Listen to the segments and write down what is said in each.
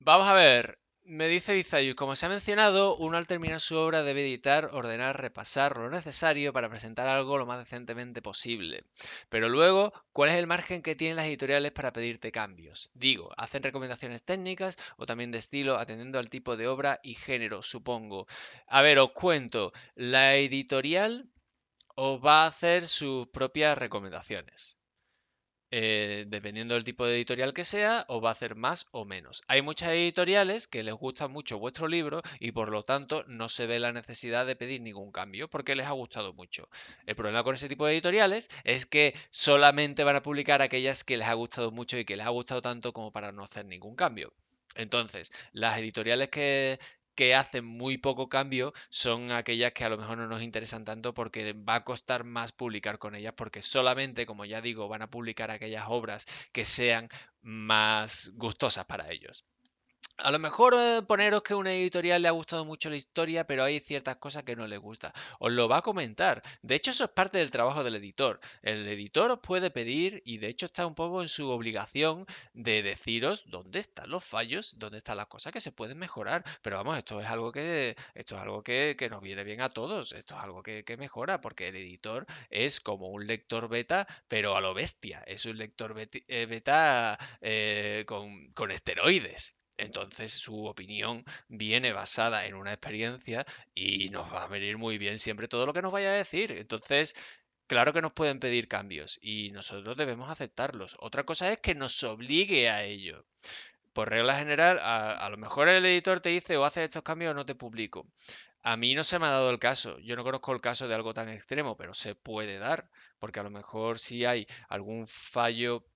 Vamos a ver, me dice Izayus, como se ha mencionado, uno al terminar su obra debe editar, ordenar, repasar lo necesario para presentar algo lo más decentemente posible. Pero luego, ¿cuál es el margen que tienen las editoriales para pedirte cambios? Digo, ¿hacen recomendaciones técnicas o también de estilo, atendiendo al tipo de obra y género, supongo? A ver, os cuento, la editorial os va a hacer sus propias recomendaciones. Dependiendo del tipo de editorial que sea, os va a hacer más o menos. Hay muchas editoriales que les gusta mucho vuestro libro y por lo tanto no se ve la necesidad de pedir ningún cambio porque les ha gustado mucho. El problema con ese tipo de editoriales es que solamente van a publicar aquellas que les ha gustado mucho y que les ha gustado tanto como para no hacer ningún cambio. Entonces, las editoriales que hacen muy poco cambio son aquellas que a lo mejor no nos interesan tanto porque va a costar más publicar con ellas porque solamente, como ya digo, van a publicar aquellas obras que sean más gustosas para ellos. A lo mejor poneros que a una editorial le ha gustado mucho la historia, pero hay ciertas cosas que no les gusta. Os lo va a comentar. De hecho, eso es parte del trabajo del editor. El editor os puede pedir, y de hecho está un poco en su obligación, de deciros dónde están los fallos, dónde están las cosas que se pueden mejorar. Pero vamos, esto es algo que nos viene bien a todos. Esto es algo que mejora, porque el editor es como un lector beta, pero a lo bestia. Es un lector beta con esteroides. Entonces su opinión viene basada en una experiencia y nos va a venir muy bien siempre todo lo que nos vaya a decir. Entonces, claro que nos pueden pedir cambios y nosotros debemos aceptarlos. Otra cosa es que nos obligue a ello. Por regla general, a lo mejor el editor te dice o haces estos cambios o no te publico. A mí no se me ha dado el caso. Yo no conozco el caso de algo tan extremo, pero se puede dar, porque a lo mejor si hay algún fallo,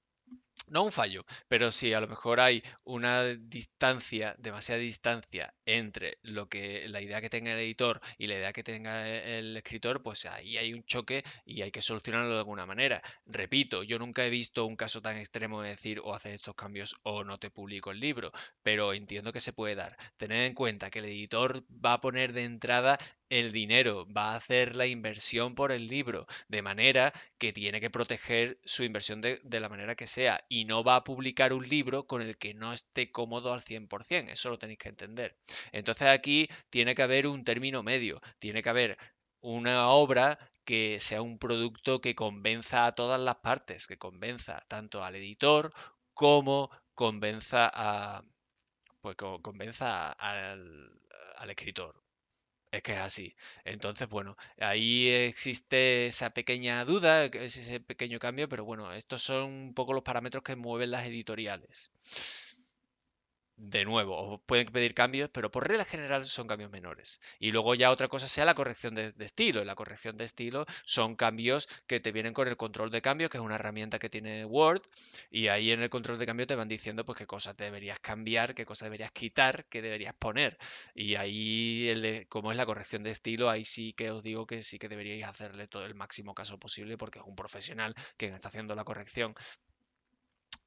no un fallo, pero sí, a lo mejor hay una distancia, demasiada distancia entre lo que la idea que tenga el editor y la idea que tenga el escritor, pues ahí hay un choque y hay que solucionarlo de alguna manera. Repito, yo nunca he visto un caso tan extremo de decir o haces estos cambios o no te publico el libro, pero entiendo que se puede dar. Tened en cuenta que el editor va a poner de entrada el dinero, va a hacer la inversión por el libro, de manera que tiene que proteger su inversión de la manera que sea y no va a publicar un libro con el que no esté cómodo al 100%. Eso lo tenéis que entender. Entonces aquí tiene que haber un término medio, tiene que haber una obra que sea un producto que convenza a todas las partes, que convenza tanto al editor como convenza al escritor. Es que es así. Entonces, bueno, ahí existe esa pequeña duda, que es ese pequeño cambio, pero bueno, estos son un poco los parámetros que mueven las editoriales. De nuevo, os pueden pedir cambios, pero por regla general son cambios menores. Y luego ya otra cosa sea la corrección de estilo. La corrección de estilo son cambios que te vienen con el control de cambio, que es una herramienta que tiene Word, y ahí en el control de cambio te van diciendo pues qué cosas deberías cambiar, qué cosas deberías quitar, qué deberías poner. Y ahí, como es la corrección de estilo, ahí sí que os digo que sí que deberíais hacerle todo el máximo caso posible, porque es un profesional quien está haciendo la corrección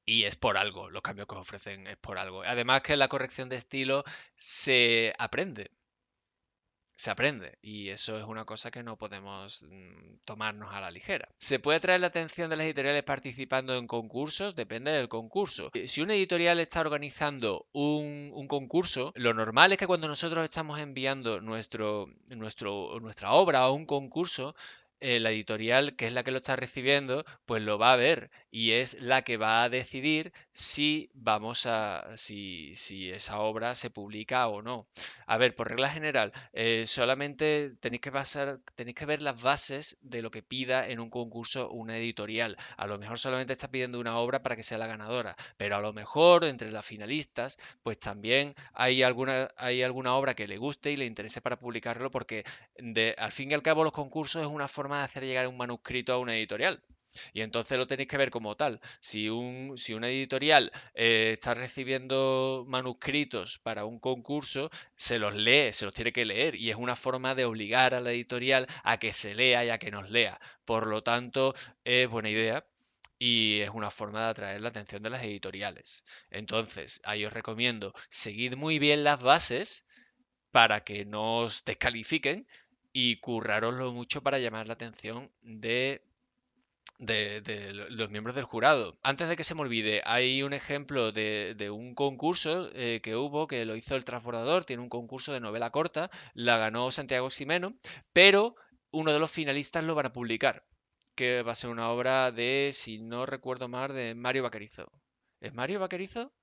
y es por algo, los cambios que os ofrecen es por algo. Además que la corrección de estilo se aprende y eso es una cosa que no podemos tomarnos a la ligera. ¿Se puede atraer la atención de las editoriales participando en concursos? Depende del concurso. Si una editorial está organizando un concurso, lo normal es que cuando nosotros estamos enviando nuestra obra a un concurso, la editorial, que es la que lo está recibiendo, pues lo va a ver y es la que va a decidir si esa obra se publica o no. A ver, por regla general, solamente tenéis que ver las bases de lo que pida en un concurso una editorial. A lo mejor solamente está pidiendo una obra para que sea la ganadora, pero a lo mejor entre las finalistas, pues también hay alguna obra que le guste y le interese para publicarlo, porque al fin y al cabo los concursos es una forma de hacer llegar un manuscrito a una editorial. Y entonces lo tenéis que ver como tal. Si una editorial está recibiendo manuscritos para un concurso, se los lee, se los tiene que leer. Y es una forma de obligar a la editorial a que se lea y a que nos lea. Por lo tanto, es buena idea. Y es una forma de atraer la atención de las editoriales. Entonces, ahí os recomiendo, seguid muy bien las bases para que no os descalifiquen y currároslo mucho para llamar la atención los miembros del jurado. Antes de que se me olvide, hay un ejemplo de un concurso que hubo, que lo hizo El Transbordador, tiene un concurso de novela corta, la ganó Santiago Ximeno, pero uno de los finalistas lo van a publicar, que va a ser una obra de, si no recuerdo mal, de Mario Vaquerizo. ¿Es Mario Vaquerizo?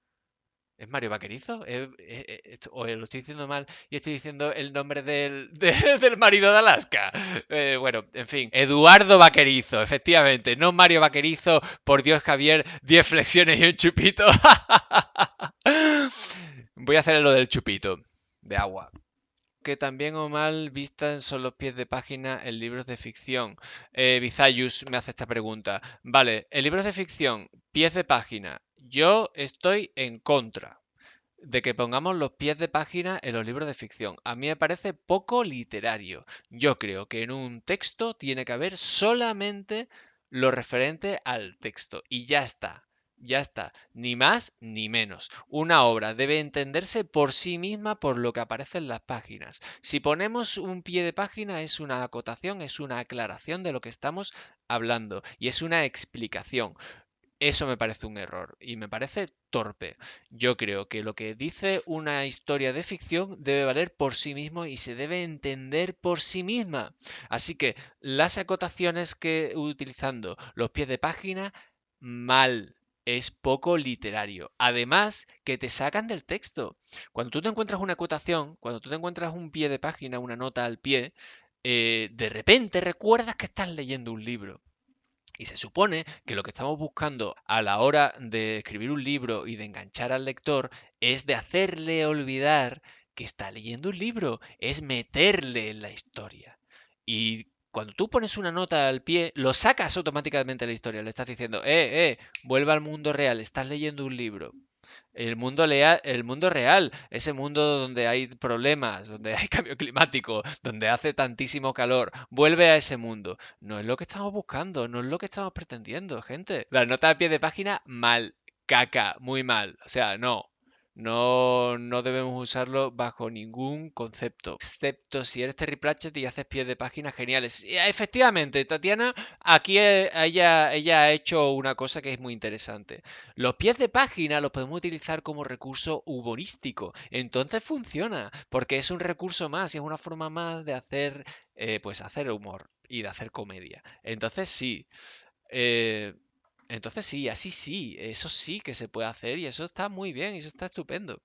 ¿Es Mario Vaquerizo? O lo estoy diciendo mal y estoy diciendo el nombre del marido de Alaska. Bueno, en fin. Eduardo Vaquerizo, efectivamente. No Mario Vaquerizo. Por Dios, Javier. 10 flexiones y un chupito. Voy a hacer lo del chupito de agua. Que también o mal vistas son los pies de página en libros de ficción. Bizayus me hace esta pregunta. Vale, en libros de ficción, pies de página. Yo estoy en contra de que pongamos los pies de página en los libros de ficción. A mí me parece poco literario. Yo creo que en un texto tiene que haber solamente lo referente al texto y ya está. Ya está, ni más ni menos. Una obra debe entenderse por sí misma por lo que aparece en las páginas. Si ponemos un pie de página es una acotación, es una aclaración de lo que estamos hablando y es una explicación. Eso me parece un error y me parece torpe. Yo creo que lo que dice una historia de ficción debe valer por sí mismo y se debe entender por sí misma. Así que las acotaciones que utilizando los pies de página, mal. Es poco literario. Además, que te sacan del texto. Cuando tú te encuentras una acotación, cuando tú te encuentras un pie de página, una nota al pie, de repente recuerdas que estás leyendo un libro. Y se supone que lo que estamos buscando a la hora de escribir un libro y de enganchar al lector es de hacerle olvidar que está leyendo un libro, es meterle en la historia. Y cuando tú pones una nota al pie, lo sacas automáticamente de la historia. Le estás diciendo, vuelve al mundo real, estás leyendo un libro. El mundo real, ese mundo donde hay problemas, donde hay cambio climático, donde hace tantísimo calor, vuelve a ese mundo. No es lo que estamos buscando, no es lo que estamos pretendiendo, gente. La nota a pie de página, mal, caca, muy mal. O sea, no. No, no debemos usarlo bajo ningún concepto, excepto si eres Terry Pratchett y haces pies de página geniales. Y, efectivamente, Tatiana, aquí ella ha hecho una cosa que es muy interesante. Los pies de página los podemos utilizar como recurso humorístico. Entonces funciona, porque es un recurso más y es una forma más de hacer, pues hacer humor y de hacer comedia. Eh, entonces sí, eso sí que se puede hacer y eso está muy bien y eso está estupendo.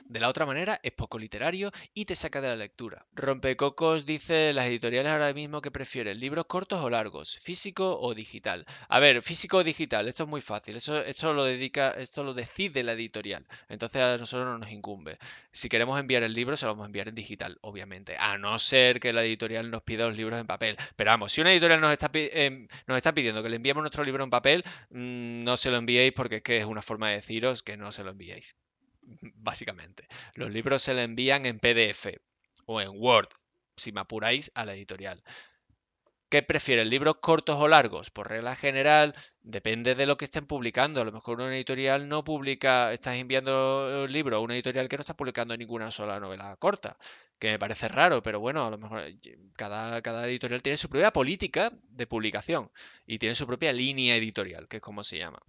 De la otra manera, es poco literario y te saca de la lectura. Rompecocos dice las editoriales ahora mismo que prefieren libros cortos o largos, físico o digital. A ver, físico o digital, esto es muy fácil, esto lo decide la editorial. Entonces a nosotros no nos incumbe. Si queremos enviar el libro, se lo vamos a enviar en digital, obviamente. A no ser que la editorial nos pida los libros en papel. Pero vamos, si una editorial nos está pidiendo que le enviemos nuestro libro en papel, no se lo enviéis porque es que es una forma de deciros que no se lo enviéis básicamente. Los libros se le envían en PDF o en Word, si me apuráis, a la editorial. ¿Qué prefieren, libros cortos o largos? Por regla general, depende de lo que estén publicando. A lo mejor una editorial no publica, estás enviando un libro a una editorial que no está publicando ninguna sola novela corta, que me parece raro, pero bueno, a lo mejor cada editorial tiene su propia política de publicación y tiene su propia línea editorial, que es como se llama.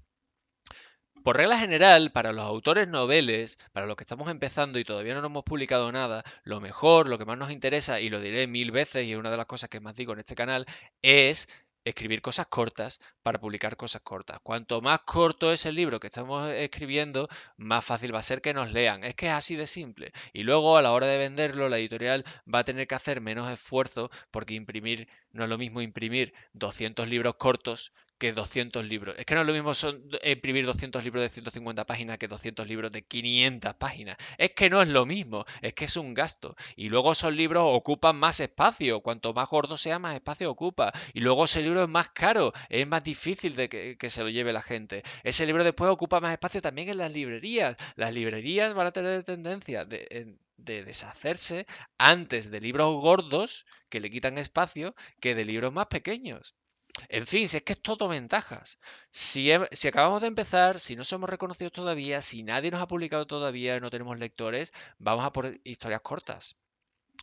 Por regla general, para los autores noveles, para los que estamos empezando y todavía no hemos publicado nada, lo mejor, lo que más nos interesa, y lo diré mil veces, y es una de las cosas que más digo en este canal, es escribir cosas cortas para publicar cosas cortas. Cuanto más corto es el libro que estamos escribiendo, más fácil va a ser que nos lean. Es que es así de simple. Y luego a la hora de venderlo, la editorial va a tener que hacer menos esfuerzo porque imprimir no es lo mismo imprimir 200 libros cortos que 200 libros. Es que no es lo mismo imprimir 200 libros de 150 páginas que 200 libros de 500 páginas. Es que no es lo mismo, es que es un gasto. Y luego esos libros ocupan más espacio. Cuanto más gordo sea, más espacio ocupa. Y luego ese libro es más caro, es más difícil de que se lo lleve la gente. Ese libro después ocupa más espacio también en las librerías. Las librerías van a tener tendencia de deshacerse antes de libros gordos que le quitan espacio que de libros más pequeños. En fin, si es que es todo ventajas. Si acabamos de empezar, si no somos reconocidos todavía, si nadie nos ha publicado todavía, no tenemos lectores, vamos a por historias cortas.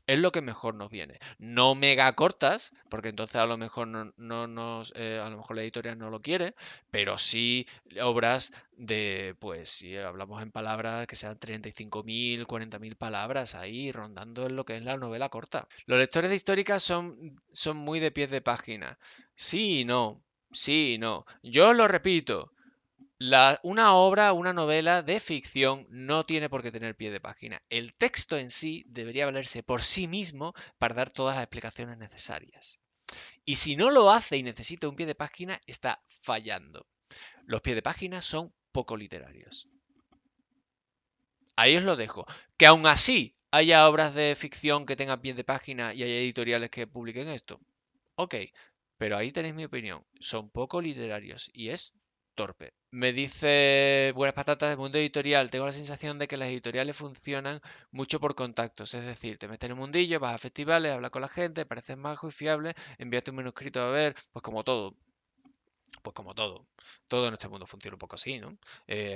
Es lo que mejor nos viene. No mega cortas, porque entonces a lo mejor no nos, a lo mejor la editorial no lo quiere, pero sí obras de, pues si hablamos en palabras que sean 35.000, 40.000 palabras ahí rondando en lo que es la novela corta. Los lectores de históricas son muy de pies de página. Sí y no, sí y no. Yo lo repito, una obra, una novela de ficción no tiene por qué tener pie de página. El texto en sí debería valerse por sí mismo para dar todas las explicaciones necesarias. Y si no lo hace y necesita un pie de página, está fallando. Los pies de página son poco literarios. Ahí os lo dejo. Que aún así haya obras de ficción que tengan pies de página y haya editoriales que publiquen esto. Ok, pero ahí tenéis mi opinión. Son poco literarios y es torpe. Me dice Buenas Patatas del mundo editorial. Tengo la sensación de que las editoriales funcionan mucho por contactos. Es decir, te metes en el mundillo, vas a festivales, hablas con la gente, pareces majo y fiable, envíate un manuscrito a ver, pues como todo. Pues como todo. Todo en este mundo funciona un poco así, ¿no?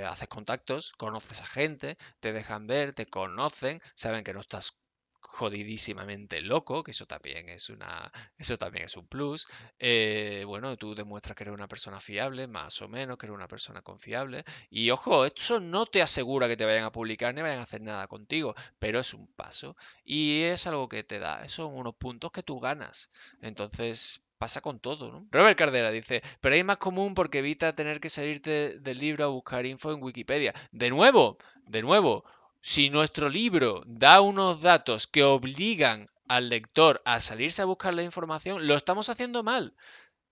Haces contactos, conoces a gente, te dejan ver, te conocen, saben que no estás jodidísimamente loco, que eso también es un plus. Bueno, tú demuestras que eres una persona fiable, más o menos, que eres una persona confiable. Y ojo, eso no te asegura que te vayan a publicar ni vayan a hacer nada contigo, pero es un paso. Y es algo que te da, son unos puntos que tú ganas. Entonces, pasa con todo, ¿no? Robert Cardera dice, pero ahí es más común porque evita tener que salirte del libro a buscar info en Wikipedia. De nuevo, si nuestro libro da unos datos que obligan al lector a salirse a buscar la información, lo estamos haciendo mal.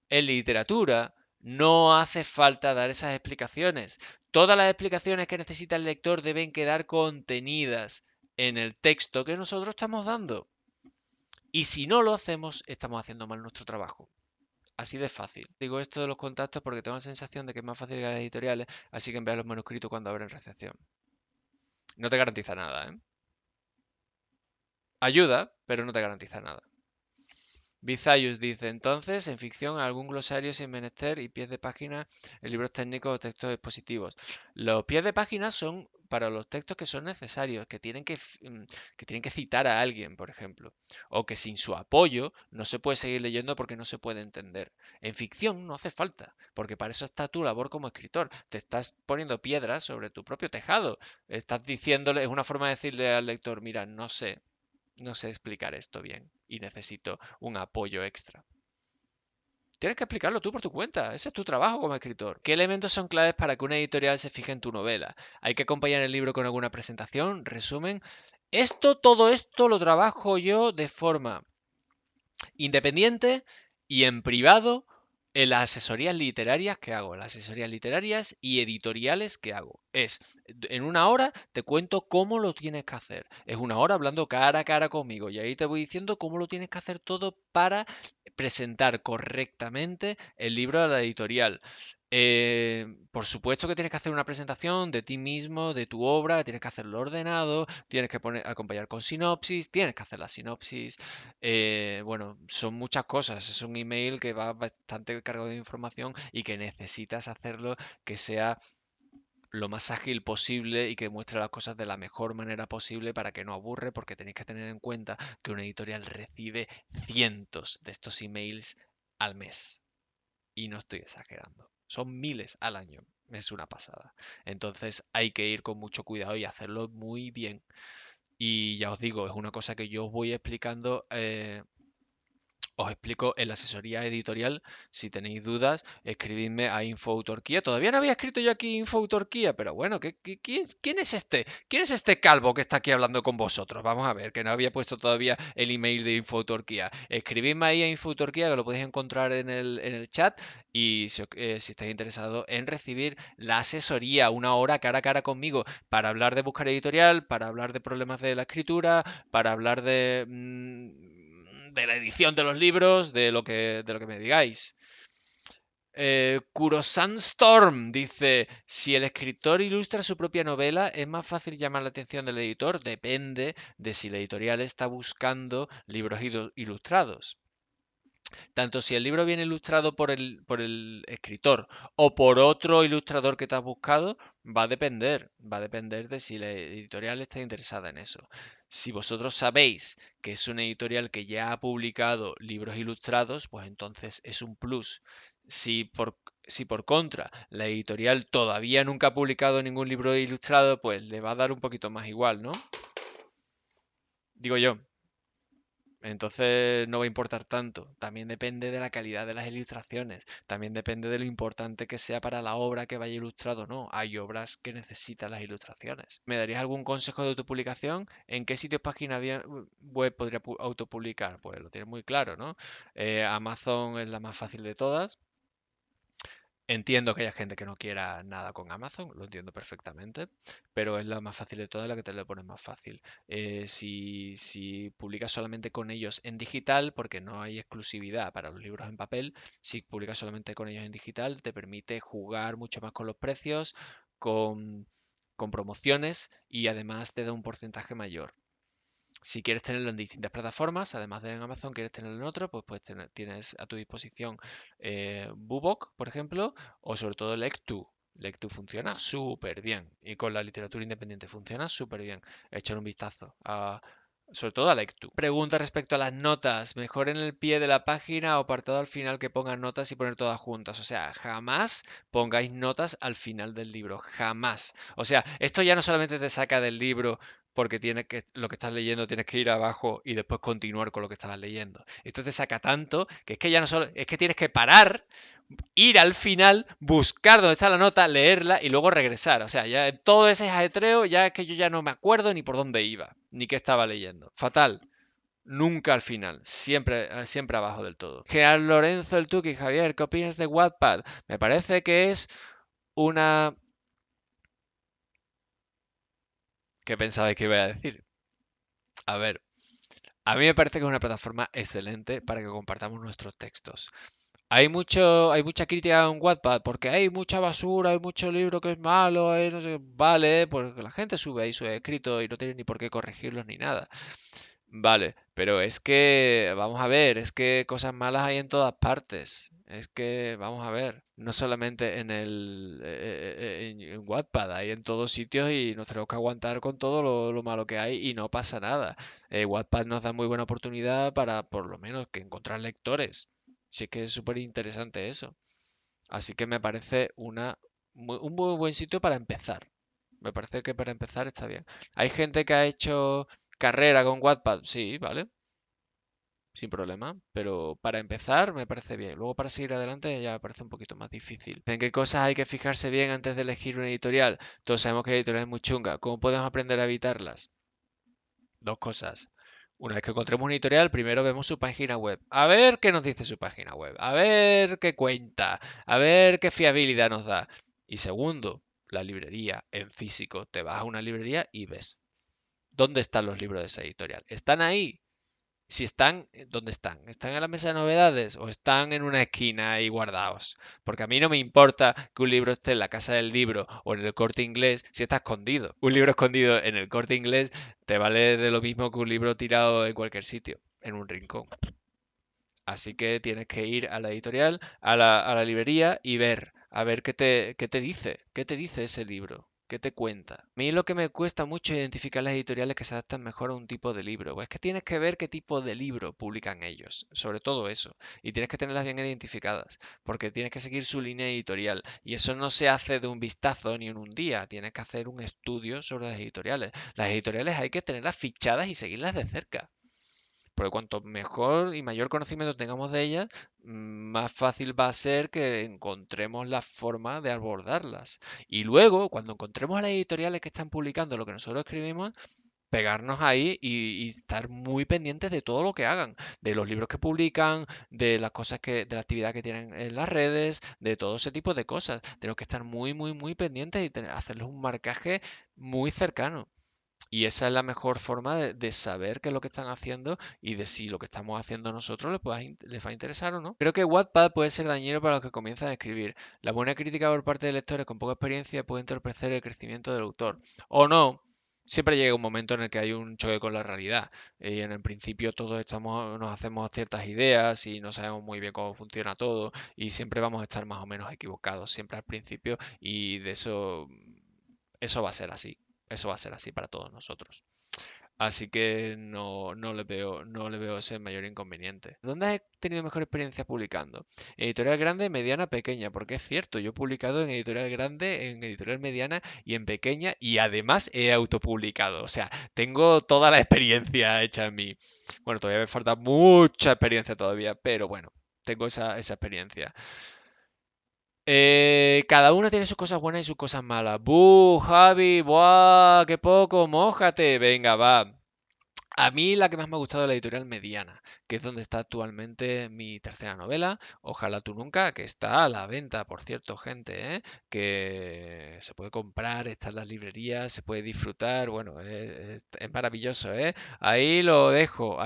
En literatura no hace falta dar esas explicaciones. Todas las explicaciones que necesita el lector deben quedar contenidas en el texto que nosotros estamos dando. Y si no lo hacemos, estamos haciendo mal nuestro trabajo. Así de fácil. Digo esto de los contactos porque tengo la sensación de que es más fácil que las editoriales, así que enviar los manuscritos cuando abren recepción. No te garantiza nada, ¿eh? Ayuda, pero no te garantiza nada. Bizayus dice, entonces, en ficción, algún glosario sin menester y pies de página en libros técnicos o textos expositivos. Los pies de página son para los textos que son necesarios, que tienen que citar a alguien, por ejemplo, o que sin su apoyo no se puede seguir leyendo porque no se puede entender. En ficción no hace falta, porque para eso está tu labor como escritor. Te estás poniendo piedras sobre tu propio tejado. Estás diciéndole, es una forma de decirle al lector, mira, no sé explicar esto bien y necesito un apoyo extra. Tienes que explicarlo tú por tu cuenta. Ese es tu trabajo como escritor. ¿Qué elementos son claves para que una editorial se fije en tu novela? ¿Hay que acompañar el libro con alguna presentación, resumen? Todo esto lo trabajo yo de forma independiente y en privado en las asesorías literarias que hago, las asesorías literarias y editoriales que hago. En una hora te cuento cómo lo tienes que hacer. Es una hora hablando cara a cara conmigo y ahí te voy diciendo cómo lo tienes que hacer todo para presentar correctamente el libro a la editorial. Por supuesto que tienes que hacer una presentación de ti mismo, de tu obra, tienes que hacerlo ordenado, tienes que acompañar con sinopsis, tienes que hacer la sinopsis. Bueno, son muchas cosas. Es un email que va bastante cargado de información y que necesitas hacerlo que sea lo más ágil posible y que muestre las cosas de la mejor manera posible para que no aburre, porque tenéis que tener en cuenta que una editorial recibe cientos de estos emails al mes. Y no estoy exagerando. Son miles al año. Es una pasada. Entonces hay que ir con mucho cuidado y hacerlo muy bien. Y ya os digo, es una cosa que yo os voy explicando. Os explico en la asesoría editorial. Si tenéis dudas, escribidme a InfoAutorquía. Todavía no había escrito yo aquí InfoAutorquía, pero bueno, ¿quién es este? ¿Quién es este calvo que está aquí hablando con vosotros? Vamos a ver, que no había puesto todavía el email de InfoAutorquía. Escribidme ahí a InfoAutorquía, que lo podéis encontrar en el chat. Y si estáis interesados en recibir la asesoría, una hora cara a cara conmigo, para hablar de buscar editorial, para hablar de problemas de la escritura, para hablar de la edición de los libros, de lo que me digáis. Kurosan Storm dice, si el escritor ilustra su propia novela, ¿es más fácil llamar la atención del editor? Depende de si la editorial está buscando libros ilustrados. Tanto si el libro viene ilustrado por el escritor o por otro ilustrador que te has buscado, va a depender de si la editorial está interesada en eso. Si vosotros sabéis que es una editorial que ya ha publicado libros ilustrados, pues entonces es un plus. Si por contra la editorial todavía nunca ha publicado ningún libro ilustrado, pues le va a dar un poquito más igual, ¿no? Digo yo. Entonces no va a importar tanto. También depende de la calidad de las ilustraciones. También depende de lo importante que sea para la obra que vaya ilustrado o no. Hay obras que necesitan las ilustraciones. ¿Me darías algún consejo de autopublicación? ¿En qué sitios página web podría autopublicar? Pues lo tienes muy claro, ¿no? Amazon es la más fácil de todas. Entiendo que haya gente que no quiera nada con Amazon, lo entiendo perfectamente, pero es la más fácil de todas, la que te lo pone más fácil. Si publicas solamente con ellos en digital, porque no hay exclusividad para los libros en papel, si publicas solamente con ellos en digital, te permite jugar mucho más con los precios, con, con promociones y además te da un porcentaje mayor. Si quieres tenerlo en distintas plataformas, además de en Amazon, quieres tenerlo en otro, pues tienes a tu disposición Bubok, por ejemplo, o sobre todo Lectu. Lectu funciona súper bien y con la literatura independiente funciona súper bien. Echar un vistazo sobre todo a Lectu. Pregunta respecto a las notas. ¿Mejor en el pie de la página o apartado al final que pongan notas y poner todas juntas? O sea, jamás pongáis notas al final del libro. Jamás. O sea, esto ya no solamente te saca del libro porque lo que estás leyendo tienes que ir abajo y después continuar con lo que estabas leyendo. Esto te saca tanto que es que ya no solo, es que tienes que parar, ir al final, buscar dónde está la nota, leerla y luego regresar. O sea, ya todo ese ajetreo, ya es que yo ya no me acuerdo ni por dónde iba, ni qué estaba leyendo. Fatal. Nunca al final, siempre abajo del todo. General Lorenzo el Tuki, Javier, ¿qué opinas de Wattpad? Me parece que es una... ¿Qué pensabais que iba a decir? A ver, a mí me parece que es una plataforma excelente para que compartamos nuestros textos. Hay mucha crítica en Wattpad porque hay mucha basura, hay mucho libro que es malo, hay no sé, vale, porque la gente sube ahí sus escritos y no tiene ni por qué corregirlos ni nada. Vale, pero es que, vamos a ver, es que cosas malas hay en todas partes. Es que, vamos a ver, no solamente en Wattpad, hay en todos sitios y nos tenemos que aguantar con todo lo malo que hay y no pasa nada. Wattpad nos da muy buena oportunidad para, por lo menos, que encontrar lectores. Sí que es súper interesante eso. Así que me parece un muy buen sitio para empezar. Me parece que para empezar está bien. Hay gente que ha hecho carrera con Wattpad, sí, vale, sin problema. Pero para empezar me parece bien. Luego para seguir adelante ya me parece un poquito más difícil. ¿En qué cosas hay que fijarse bien antes de elegir una editorial? Todos sabemos que la editorial es muy chunga. ¿Cómo podemos aprender a evitarlas? Dos cosas. Una vez que encontremos una editorial, primero vemos su página web. A ver qué nos dice su página web. A ver qué cuenta. A ver qué fiabilidad nos da. Y segundo, la librería en físico. Te vas a una librería y ves dónde están los libros de esa editorial. ¿Están ahí? Si están, ¿dónde están? ¿Están en la mesa de novedades o están en una esquina ahí guardados? Porque a mí no me importa que un libro esté en la casa del libro o en el Corte Inglés si está escondido. Un libro escondido en el Corte Inglés te vale de lo mismo que un libro tirado en cualquier sitio, en un rincón. Así que tienes que ir a la editorial, a la librería y ver, a ver qué te dice ese libro, qué te cuenta. A mí lo que me cuesta mucho es identificar las editoriales que se adaptan mejor a un tipo de libro. Pues es que tienes que ver qué tipo de libro publican ellos, sobre todo eso. Y tienes que tenerlas bien identificadas, porque tienes que seguir su línea editorial. Y eso no se hace de un vistazo ni en un día. Tienes que hacer un estudio sobre las editoriales. Las editoriales hay que tenerlas fichadas y seguirlas de cerca. Porque cuanto mejor y mayor conocimiento tengamos de ellas, más fácil va a ser que encontremos la forma de abordarlas. Y luego, cuando encontremos a las editoriales que están publicando lo que nosotros escribimos, pegarnos ahí y estar muy pendientes de todo lo que hagan, de los libros que publican, de las cosas de la actividad que tienen en las redes, de todo ese tipo de cosas. Tenemos que estar muy, muy, muy pendientes y hacerles un marcaje muy cercano. Y esa es la mejor forma de saber qué es lo que están haciendo y de si lo que estamos haciendo nosotros les va a interesar o no. Creo que Wattpad puede ser dañino para los que comienzan a escribir. La buena crítica por parte de lectores con poca experiencia puede entorpecer el crecimiento del autor. O no. siempre llega un momento en el que hay un choque con la realidad. Y en el principio todos nos hacemos ciertas ideas y no sabemos muy bien cómo funciona todo y siempre vamos a estar más o menos equivocados, siempre al principio y de eso va a ser así. Eso va a ser así para todos nosotros. Así que no le veo ese mayor inconveniente. ¿Dónde has tenido mejor experiencia publicando? Editorial grande, mediana, pequeña, porque es cierto, yo he publicado en editorial grande, en editorial mediana y en pequeña y además he autopublicado. O sea, tengo toda la experiencia hecha en mí. Bueno, todavía me falta mucha experiencia todavía, pero bueno, tengo esa experiencia. Cada uno tiene sus cosas buenas y sus cosas malas. ¡Buh, Javi! ¡Buah! ¡Qué poco! ¡Mójate! Venga, va. A mí la que más me ha gustado es la editorial Mediana, que es donde está actualmente mi tercera novela, Ojalá tú nunca, que está a la venta, por cierto, gente, ¿eh? Que se puede comprar, está en las librerías, se puede disfrutar, bueno, es maravilloso, ¿eh? Ahí lo dejo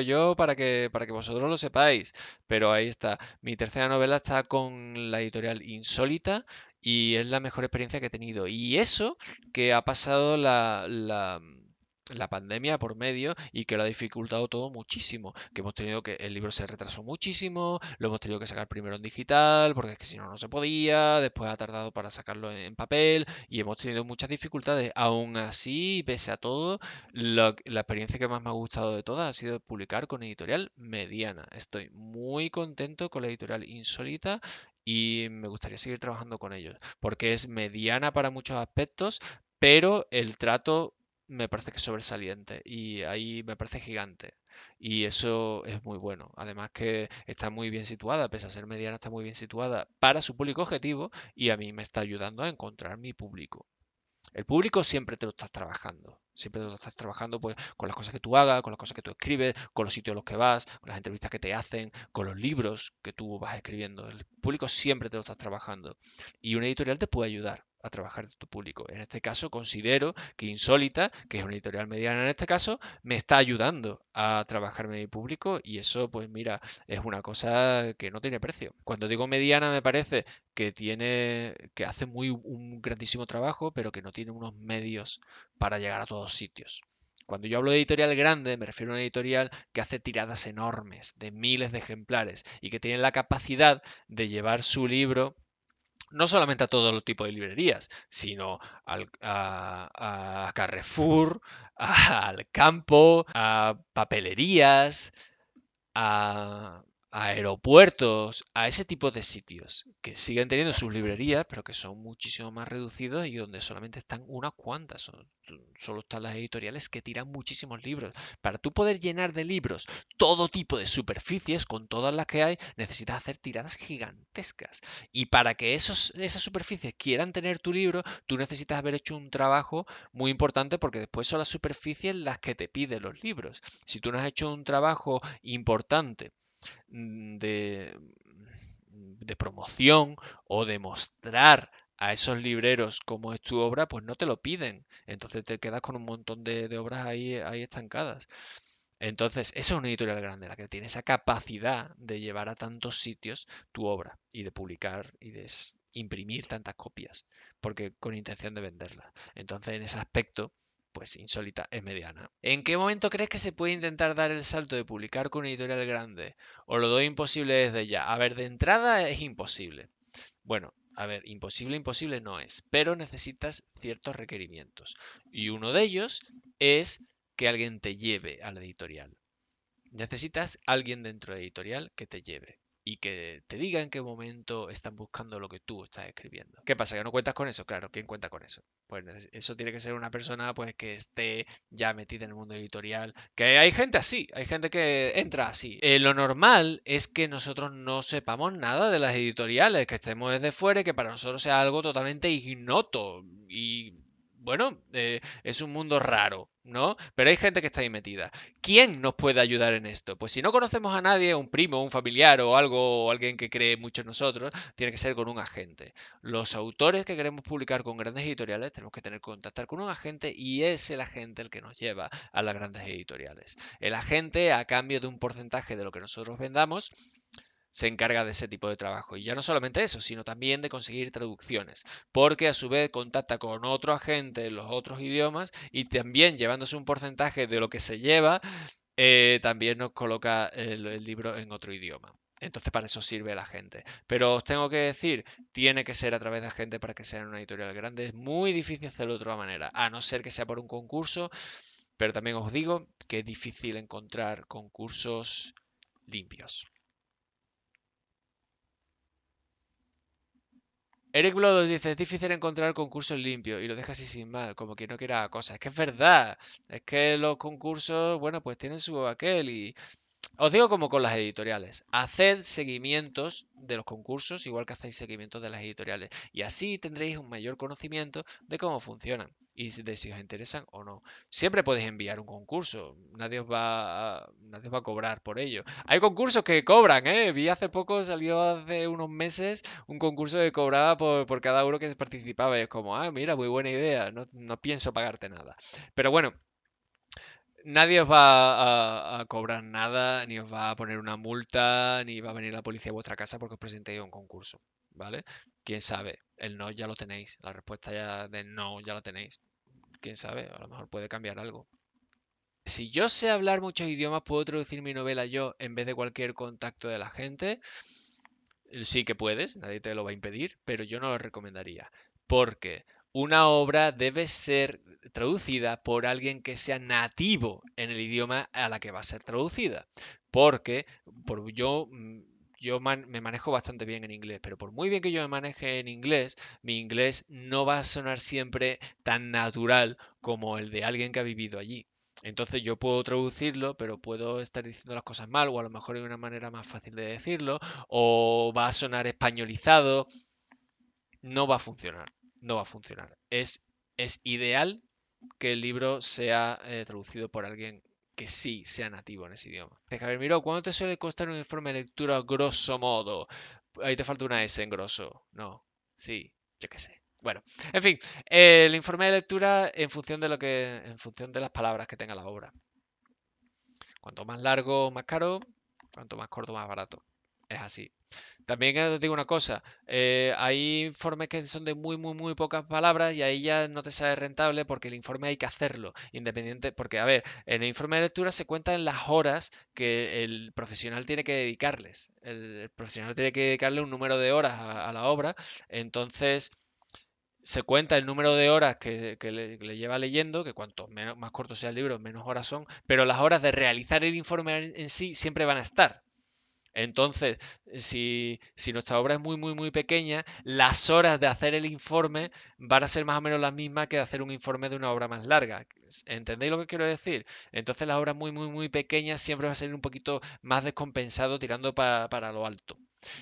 yo para que vosotros lo sepáis, pero ahí está. Mi tercera novela está con la editorial Insólita y es la mejor experiencia que he tenido. Y eso que ha pasado la pandemia por medio y que lo ha dificultado todo muchísimo. Que hemos tenido que el libro se retrasó muchísimo, lo hemos tenido que sacar primero en digital, porque es que si no, no se podía, después ha tardado para sacarlo en papel y hemos tenido muchas dificultades. Aún así, pese a todo, la experiencia que más me ha gustado de todas ha sido publicar con editorial Mediana. Estoy muy contento con la editorial Insólita. Y me gustaría seguir trabajando con ellos, porque es mediana para muchos aspectos, pero el trato me parece que es sobresaliente y ahí me parece gigante. Y eso es muy bueno. Además que está muy bien situada, pese a ser mediana, está muy bien situada para su público objetivo y a mí me está ayudando a encontrar mi público. El público siempre te lo estás trabajando. Siempre te lo estás trabajando pues, con las cosas que tú hagas, con las cosas que tú escribes, con los sitios a los que vas, con las entrevistas que te hacen, con los libros que tú vas escribiendo. El público siempre te lo estás trabajando. Y una editorial te puede ayudar a trabajar tu público. En este caso, considero que Insólita, que es una editorial mediana en este caso, me está ayudando a trabajarme mi público y eso, pues mira, es una cosa que no tiene precio. Cuando digo mediana me parece que hace un grandísimo trabajo, pero que no tiene unos medios para llegar a todos sitios. Cuando yo hablo de editorial grande, me refiero a una editorial que hace tiradas enormes, de miles de ejemplares, y que tiene la capacidad de llevar su libro no solamente a todos los tipos de librerías, sino a Carrefour, al campo, a papelerías, a, a aeropuertos, a ese tipo de sitios que siguen teniendo sus librerías, pero que son muchísimo más reducidos y donde solamente están unas cuantas. Solo están las editoriales que tiran muchísimos libros. Para tú poder llenar de libros todo tipo de superficies, con todas las que hay, necesitas hacer tiradas gigantescas. Y para que esas superficies quieran tener tu libro, tú necesitas haber hecho un trabajo muy importante porque después son las superficies las que te piden los libros. Si tú no has hecho un trabajo importante mm, de, de promoción o de mostrar a esos libreros cómo es tu obra, pues no te lo piden. Entonces te quedas con un montón de obras ahí estancadas. Entonces, eso es una editorial grande, la que tiene esa capacidad de llevar a tantos sitios tu obra y de publicar y de imprimir tantas copias, porque con intención de venderla. Entonces, en ese aspecto, pues Insólita es mediana. ¿En qué momento crees que se puede intentar dar el salto de publicar con una editorial grande? ¿O lo doy imposible desde ya? A ver, de entrada es imposible. Bueno, a ver, imposible no es, pero necesitas ciertos requerimientos. Y uno de ellos es que alguien te lleve a la editorial. Necesitas alguien dentro de la editorial que te lleve y que te diga en qué momento están buscando lo que tú estás escribiendo. ¿Qué pasa? ¿Que no cuentas con eso? Claro, ¿quién cuenta con eso? Pues eso tiene que ser una persona pues que esté ya metida en el mundo editorial. Que hay gente así, hay gente que entra así. Lo normal es que nosotros no sepamos nada de las editoriales, que estemos desde fuera y que para nosotros sea algo totalmente ignoto. Y bueno, es un mundo raro, ¿no? Pero hay gente que está ahí metida. ¿Quién nos puede ayudar en esto? Pues si no conocemos a nadie, un primo, un familiar o algo, o alguien que cree mucho en nosotros, tiene que ser con un agente. Los autores que queremos publicar con grandes editoriales tenemos que tener que contactar con un agente y es el agente el que nos lleva a las grandes editoriales. El agente, a cambio de un porcentaje de lo que nosotros vendamos, se encarga de ese tipo de trabajo. Y ya no solamente eso, sino también de conseguir traducciones, porque a su vez contacta con otro agente en los otros idiomas y también llevándose un porcentaje de lo que se lleva, también nos coloca el libro en otro idioma. Entonces para eso sirve la gente. Pero os tengo que decir, tiene que ser a través de gente para que sea una editorial grande. Es muy difícil hacerlo de otra manera, a no ser que sea por un concurso. Pero también os digo que es difícil encontrar concursos limpios. Eric Blodos dice, es difícil encontrar concursos limpios y lo deja así sin más, como que no quiera cosas. Es que es verdad, es que los concursos, bueno, pues tienen su aquel y os digo como con las editoriales, haced seguimientos de los concursos igual que hacéis seguimientos de las editoriales y así tendréis un mayor conocimiento de cómo funcionan y de si os interesan o no. Siempre podéis enviar un concurso, nadie os va a cobrar por ello. Hay concursos que cobran, ¿eh? Vi hace poco, salió hace unos meses un concurso que cobraba por cada uno que participaba y es como, ah, mira, muy buena idea, no pienso pagarte nada. Pero bueno, nadie os va a cobrar nada, ni os va a poner una multa, ni va a venir la policía a vuestra casa porque os presentéis a un concurso, ¿vale? Quién sabe, el no ya lo tenéis, la respuesta ya de no ya la tenéis. Quién sabe, a lo mejor puede cambiar algo. Si yo sé hablar muchos idiomas, puedo traducir mi novela yo en vez de cualquier contacto de la gente. Sí que puedes, nadie te lo va a impedir, pero yo no lo recomendaría. Porque una obra debe ser traducida por alguien que sea nativo en el idioma a la que va a ser traducida. Porque yo me manejo bastante bien en inglés, pero por muy bien que yo me maneje en inglés, mi inglés no va a sonar siempre tan natural como el de alguien que ha vivido allí. Entonces yo puedo traducirlo, pero puedo estar diciendo las cosas mal, o a lo mejor hay una manera más fácil de decirlo, o va a sonar españolizado. No va a funcionar, no va a funcionar. Es ideal que el libro sea traducido por alguien que sí sea nativo en ese idioma. Javier Miró, ¿cuánto te suele costar un informe de lectura grosso modo? Ahí te falta una S en grosso. No, sí, yo qué sé. Bueno, en fin, el informe de lectura en función de en función de las palabras que tenga la obra. Cuanto más largo, más caro. Cuanto más corto, más barato. Es así. También os digo una cosa, hay informes que son de muy pocas palabras y ahí ya no te sale rentable porque el informe hay que hacerlo, independiente, porque a ver, en el informe de lectura se cuentan las horas que el profesional tiene que dedicarles. El profesional tiene que dedicarle un número de horas a la obra, entonces se cuenta el número de horas que le lleva leyendo, que cuanto más corto sea el libro, menos horas son, pero las horas de realizar el informe en sí siempre van a estar. Entonces, si nuestra obra es muy pequeña, las horas de hacer el informe van a ser más o menos las mismas que de hacer un informe de una obra más larga. ¿Entendéis lo que quiero decir? Entonces, las obras muy pequeñas siempre va a ser un poquito más descompensado tirando para lo alto.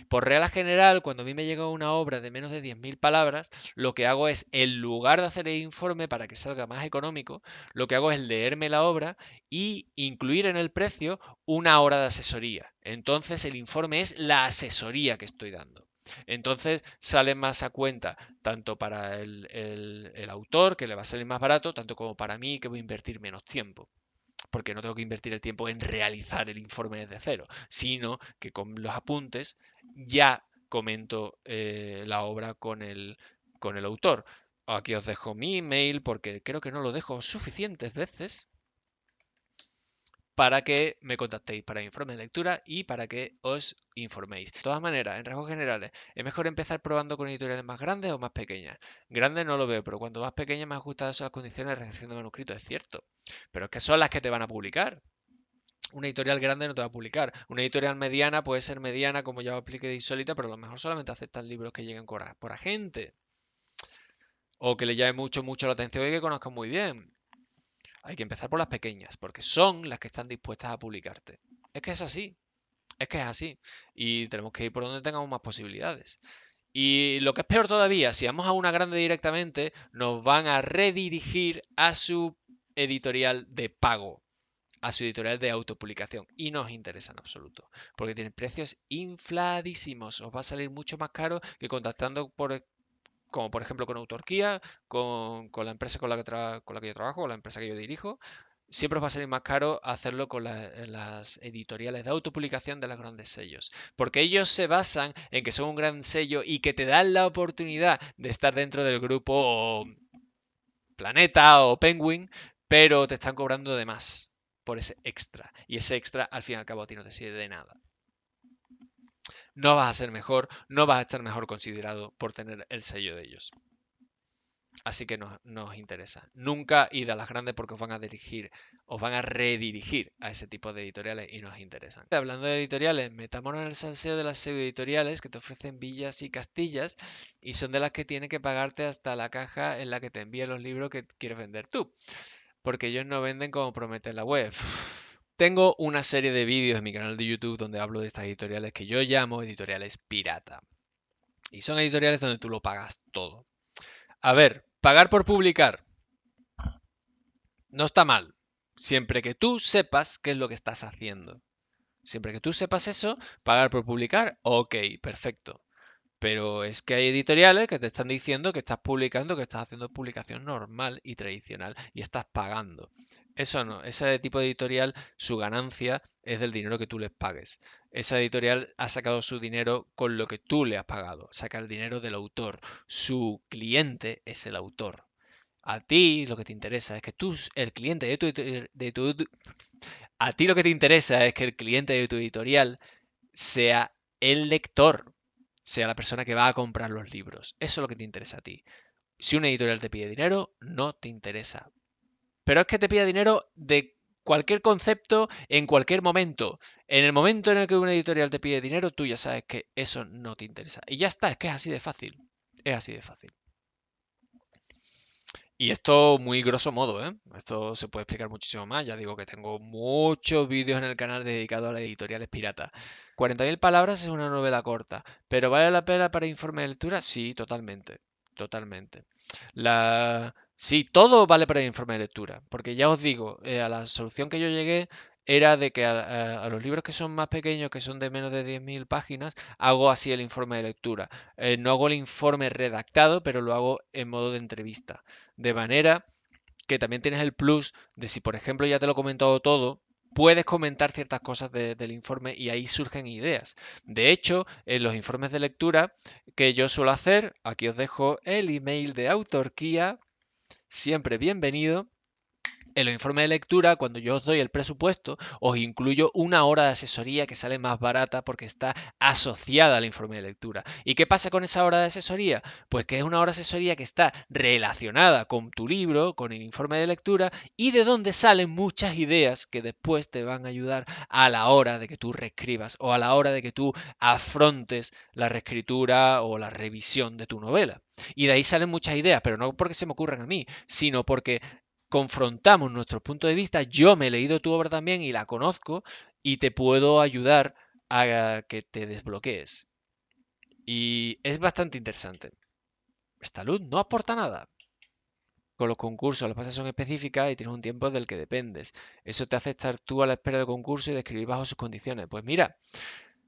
Por regla general, cuando a mí me llega una obra de menos de 10.000 palabras, lo que hago es, en lugar de hacer el informe para que salga más económico, lo que hago es leerme la obra y incluir en el precio una hora de asesoría. Entonces el informe es la asesoría que estoy dando. Entonces sale más a cuenta tanto para el autor, que le va a salir más barato, tanto como para mí, que voy a invertir menos tiempo. Porque no tengo que invertir el tiempo en realizar el informe desde cero, sino que con los apuntes ya comento la obra con el autor. Aquí os dejo mi email porque creo que no lo dejo suficientes veces para que me contactéis para informe de lectura y para que os informéis. De todas maneras, en rasgos generales, ¿es mejor empezar probando con editoriales más grandes o más pequeñas? Grandes no lo veo, pero cuando más pequeñas me ajustan son las condiciones de recepción de manuscritos, es cierto. Pero es que son las que te van a publicar. Una editorial grande no te va a publicar. Una editorial mediana puede ser mediana, como ya os expliqué de Insólita, pero a lo mejor solamente aceptan libros que lleguen por agente. O que le llame mucho la atención y que conozcan muy bien. Hay que empezar por las pequeñas, porque son las que están dispuestas a publicarte. Es que es así, es que es así. Y tenemos que ir por donde tengamos más posibilidades. Y lo que es peor todavía, si vamos a una grande directamente, nos van a redirigir a su editorial de pago, a su editorial de autopublicación. Y no os interesa en absoluto, porque tienen precios infladísimos. Os va a salir mucho más caro que contactando como por ejemplo con Autorquía, con la empresa con la que yo trabajo, o la empresa que yo dirijo, siempre os va a salir más caro hacerlo con las editoriales de autopublicación de los grandes sellos, porque ellos se basan en que son un gran sello y que te dan la oportunidad de estar dentro del grupo Planeta o Penguin, pero te están cobrando de más por ese extra. Y ese extra, al fin y al cabo, a ti no te sirve de nada. No vas a ser mejor, no vas a estar mejor considerado por tener el sello de ellos. Así que nos interesa. Nunca id a las grandes porque os van a redirigir a ese tipo de editoriales y nos interesan. Hablando de editoriales, metámonos en el salseo de las pseudoeditoriales que te ofrecen villas y castillas y son de las que tiene que pagarte hasta la caja en la que te envían los libros que quieres vender tú. Porque ellos no venden como promete la web. Tengo una serie de vídeos en mi canal de YouTube donde hablo de estas editoriales que yo llamo editoriales pirata. Y son editoriales donde tú lo pagas todo. A ver, pagar por publicar no está mal, siempre que tú sepas qué es lo que estás haciendo. Siempre que tú sepas eso, pagar por publicar, ok, perfecto. Pero es que hay editoriales que te están diciendo que estás publicando, que estás haciendo publicación normal y tradicional y estás pagando. Eso no, ese tipo de editorial, su ganancia es del dinero que tú les pagues. Esa editorial ha sacado su dinero con lo que tú le has pagado, saca el dinero del autor. Su cliente es el autor. A ti lo que te interesa es que tú, el cliente a ti lo que te interesa es que el cliente de tu editorial sea el lector, sea la persona que va a comprar los libros. Eso es lo que te interesa a ti. Si una editorial te pide dinero, no te interesa. Pero es que te pida dinero de cualquier concepto en cualquier momento. En el momento en el que una editorial te pide dinero, tú ya sabes que eso no te interesa. Y ya está, es que es así de fácil. Es así de fácil. Y esto muy grosso modo, ¿eh? Esto se puede explicar muchísimo más. Ya digo que tengo muchos vídeos en el canal dedicados a las editoriales piratas. 40.000 palabras es una novela corta, pero ¿vale la pena para informe de lectura? Sí, totalmente. Totalmente. Sí, todo vale para informe de lectura, porque ya os digo, a la solución que yo llegué era de que a los libros que son más pequeños, que son de menos de 10.000 páginas, hago así el informe de lectura. No hago el informe redactado, pero lo hago en modo de entrevista. De manera que también tienes el plus de si, por ejemplo, ya te lo he comentado todo, puedes comentar ciertas cosas del informe y ahí surgen ideas. De hecho, en los informes de lectura que yo suelo hacer, aquí os dejo el email de Autorquía, siempre bienvenido. En los informes de lectura, cuando yo os doy el presupuesto, os incluyo una hora de asesoría que sale más barata porque está asociada al informe de lectura. ¿Y qué pasa con esa hora de asesoría? Pues que es una hora de asesoría que está relacionada con tu libro, con el informe de lectura y de donde salen muchas ideas que después te van a ayudar a la hora de que tú reescribas o a la hora de que tú afrontes la reescritura o la revisión de tu novela. Y de ahí salen muchas ideas, pero no porque se me ocurran a mí, sino porque confrontamos nuestros puntos de vista, yo me he leído tu obra también y la conozco y te puedo ayudar a que te desbloquees. Y es bastante interesante. Esta luz no aporta nada. Con los concursos las bases son específicas y tienes un tiempo del que dependes. Eso te hace estar tú a la espera del concurso y de escribir bajo sus condiciones. Pues mira,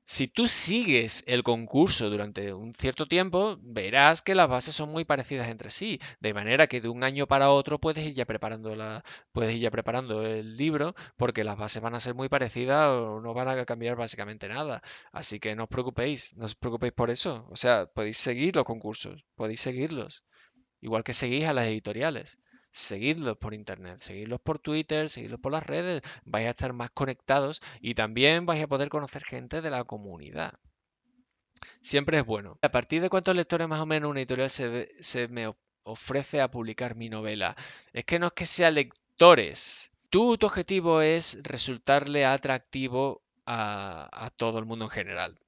si tú sigues el concurso durante un cierto tiempo, verás que las bases son muy parecidas entre sí, de manera que de un año para otro puedes ir ya preparando el libro, porque las bases van a ser muy parecidas o no van a cambiar básicamente nada. Así que no os preocupéis por eso. O sea, podéis seguir los concursos, podéis seguirlos. Igual que seguís a las editoriales. Seguidlos por internet, seguidlos por Twitter, seguidlos por las redes, vais a estar más conectados y también vais a poder conocer gente de la comunidad. Siempre es bueno. ¿A partir de cuántos lectores más o menos una editorial se me ofrece a publicar mi novela? Es que no es que sea lectores. Tu objetivo es resultarle atractivo a todo el mundo en general.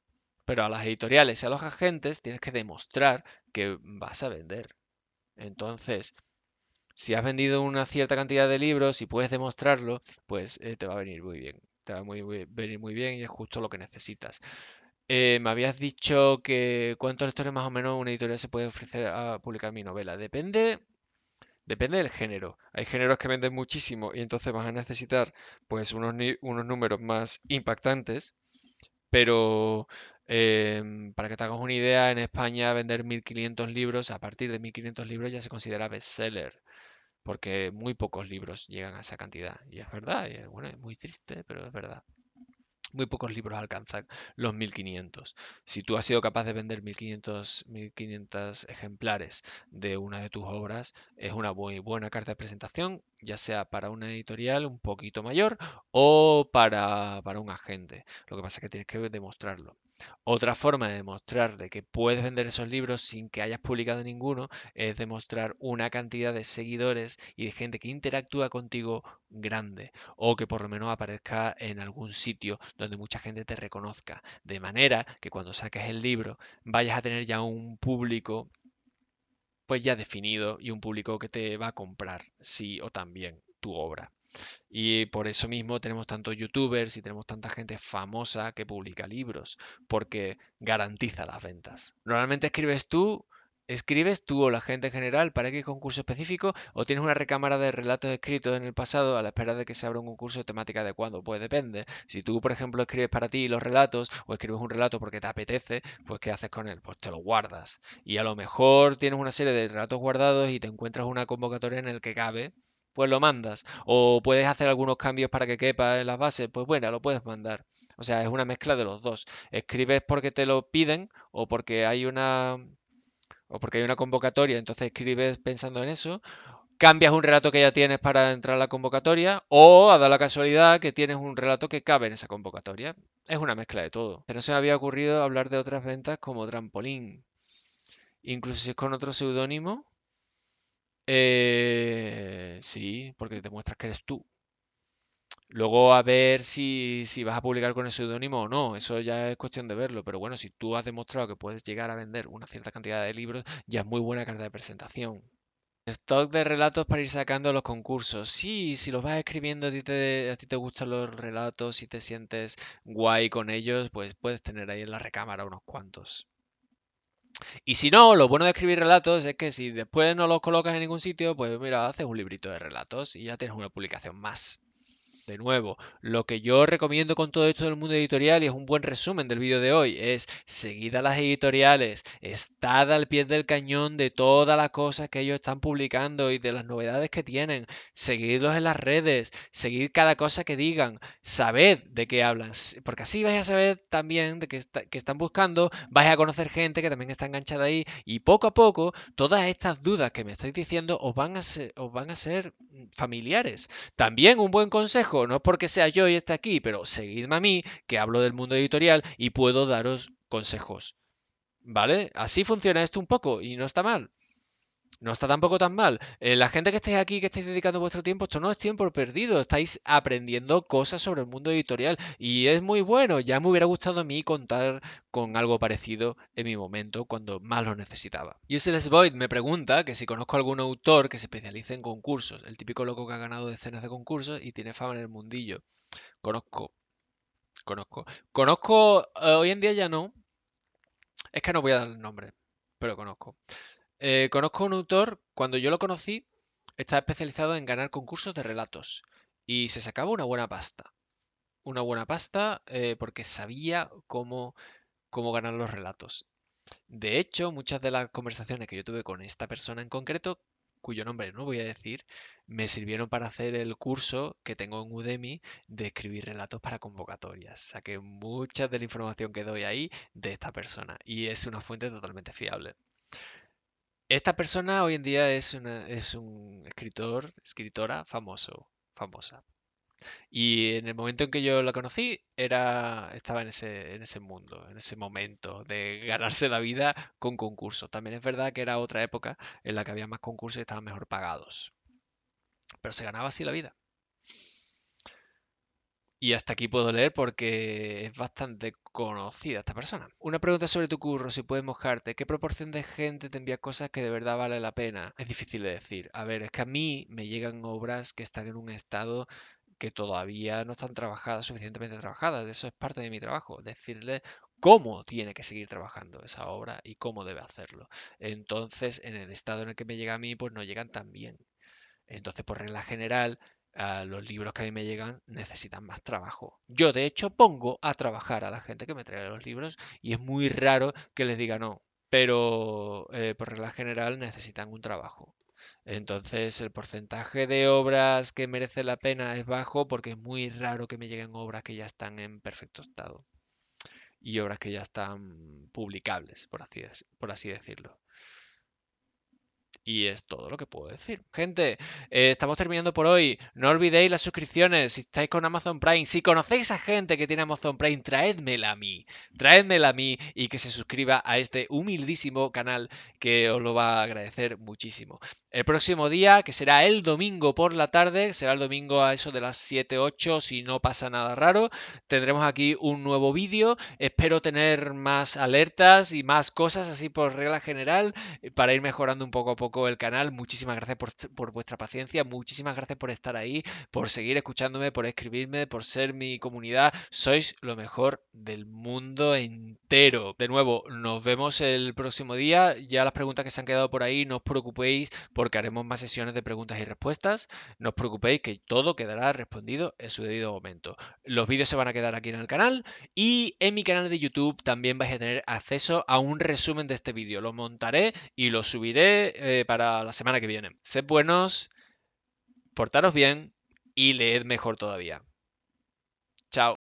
Pero a las editoriales y a los agentes tienes que demostrar que vas a vender. Entonces, si has vendido una cierta cantidad de libros y puedes demostrarlo, pues te va a venir muy bien. Te va a venir muy bien y es justo lo que necesitas. Me habías dicho que cuántos lectores más o menos una editorial se puede ofrecer a publicar mi novela. Depende del género. Hay géneros que venden muchísimo y entonces vas a necesitar pues unos números más impactantes, pero para que te hagas una idea, en España vender 1.500 libros, a partir de 1.500 libros ya se considera bestseller. porque muy pocos libros llegan a esa cantidad. Y es verdad, y bueno, es muy triste, pero es verdad. Muy pocos libros alcanzan los 1500. Si tú has sido capaz de vender 1500 ejemplares de una de tus obras, es una muy buena carta de presentación, ya sea para una editorial un poquito mayor o para un agente. Lo que pasa es que tienes que demostrarlo. Otra forma de demostrarle que puedes vender esos libros sin que hayas publicado ninguno es demostrar una cantidad de seguidores y de gente que interactúa contigo grande, o que por lo menos aparezca en algún sitio donde mucha gente te reconozca, de manera que cuando saques el libro vayas a tener ya un público pues ya definido y un público que te va a comprar sí o también tu obra. Y por eso mismo tenemos tantos youtubers y tenemos tanta gente famosa que publica libros, porque garantiza las ventas. Normalmente escribes tú o la gente en general para X concurso específico, o tienes una recámara de relatos escritos en el pasado a la espera de que se abra un concurso de temática adecuado. Pues depende. Si tú, por ejemplo, escribes para ti los relatos o escribes un relato porque te apetece, pues ¿qué haces con él? Pues te lo guardas. Y a lo mejor tienes una serie de relatos guardados y te encuentras una convocatoria en el que cabe, pues lo mandas. O puedes hacer algunos cambios para que quepa en las bases, pues bueno, lo puedes mandar. O sea, es una mezcla de los dos. Escribes porque te lo piden o porque hay una convocatoria, entonces escribes pensando en eso. Cambias un relato que ya tienes para entrar a la convocatoria, o a dar la casualidad que tienes un relato que cabe en esa convocatoria. Es una mezcla de todo. Pero no se me había ocurrido hablar de otras ventas como trampolín. Incluso si es con otro seudónimo, sí, porque demuestras que eres tú. Luego a ver si vas a publicar con el seudónimo o no, eso ya es cuestión de verlo, pero bueno, si tú has demostrado que puedes llegar a vender una cierta cantidad de libros, ya es muy buena carta de presentación. Stock de relatos para ir sacando los concursos. Sí, si los vas escribiendo, a ti te gustan los relatos y te sientes guay con ellos, pues puedes tener ahí en la recámara unos cuantos. Y si no, lo bueno de escribir relatos es que si después no los colocas en ningún sitio, pues mira, haces un librito de relatos y ya tienes una publicación más. De nuevo, lo que yo recomiendo con todo esto del mundo editorial, y es un buen resumen del vídeo de hoy, es seguid a las editoriales, estad al pie del cañón de todas las cosas que ellos están publicando y de las novedades que tienen, seguidlos en las redes, seguid cada cosa que digan, sabed de qué hablan, porque así vais a saber también de qué, qué están buscando, vais a conocer gente que también está enganchada ahí, y poco a poco todas estas dudas que me estáis diciendo os van a ser familiares. También un buen consejo, no es porque sea yo y esté aquí, pero seguidme a mí, que hablo del mundo editorial y puedo daros consejos. ¿Vale? Así funciona esto un poco y no está mal. No está tampoco tan mal. La gente que estéis aquí, que estáis dedicando vuestro tiempo, esto no es tiempo perdido. Estáis aprendiendo cosas sobre el mundo editorial y es muy bueno. Ya me hubiera gustado a mí contar con algo parecido en mi momento cuando más lo necesitaba. Useless Void me pregunta que si conozco algún autor que se especialice en concursos. El típico loco que ha ganado decenas de concursos y tiene fama en el mundillo. Conozco, conozco. Hoy en día ya no. Es que no voy a dar el nombre, pero conozco. Conozco un autor, cuando yo lo conocí, estaba especializado en ganar concursos de relatos y se sacaba una buena pasta. Una buena pasta porque sabía cómo ganar los relatos. De hecho, muchas de las conversaciones que yo tuve con esta persona en concreto, cuyo nombre no voy a decir, me sirvieron para hacer el curso que tengo en Udemy de escribir relatos para convocatorias. Saqué mucha de la información que doy ahí de esta persona y es una fuente totalmente fiable. Esta persona hoy en día es un escritora famosa. Y en el momento en que yo la conocí, estaba en ese mundo, en ese momento de ganarse la vida con concursos. También es verdad que era otra época en la que había más concursos y estaban mejor pagados. Pero se ganaba así la vida. Y hasta aquí puedo leer porque es bastante conocida esta persona. Una pregunta sobre tu curro, si puedes mojarte. ¿Qué proporción de gente te envía cosas que de verdad vale la pena? Es difícil de decir. A ver, es que a mí me llegan obras que están en un estado que todavía no están trabajadas, suficientemente trabajadas. Eso es parte de mi trabajo, decirle cómo tiene que seguir trabajando esa obra y cómo debe hacerlo. Entonces, en el estado en el que me llega a mí, pues no llegan tan bien. Entonces, por regla general, los libros que a mí me llegan necesitan más trabajo. Yo, de hecho, pongo a trabajar a la gente que me trae los libros y es muy raro que les diga no, pero por regla general necesitan un trabajo. Entonces el porcentaje de obras que merece la pena es bajo porque es muy raro que me lleguen obras que ya están en perfecto estado y obras que ya están publicables, por así decirlo. Y es todo lo que puedo decir. Gente, estamos terminando por hoy. No olvidéis las suscripciones. Si estáis con Amazon Prime, si conocéis a gente que tiene Amazon Prime, traédmela a mí. Traédmela a mí y que se suscriba a este humildísimo canal que os lo va a agradecer muchísimo. El próximo día, que será el domingo por la tarde, será el domingo a eso de las 7, 8, si no pasa nada raro, tendremos aquí un nuevo vídeo. Espero tener más alertas y más cosas así por regla general para ir mejorando un poco a poco el canal. Muchísimas gracias por vuestra paciencia, muchísimas gracias por estar ahí, por seguir escuchándome, por escribirme, por ser mi comunidad. Sois lo mejor del mundo entero. De nuevo, nos vemos el próximo día. Ya las preguntas que se han quedado por ahí, no os preocupéis porque haremos más sesiones de preguntas y respuestas. No os preocupéis que todo quedará respondido en su debido momento. Los vídeos se van a quedar aquí en el canal y en mi canal de YouTube también vais a tener acceso a un resumen de este vídeo. Lo montaré y lo subiré para la semana que viene. Sed buenos, portaros bien y leed mejor todavía. Chao.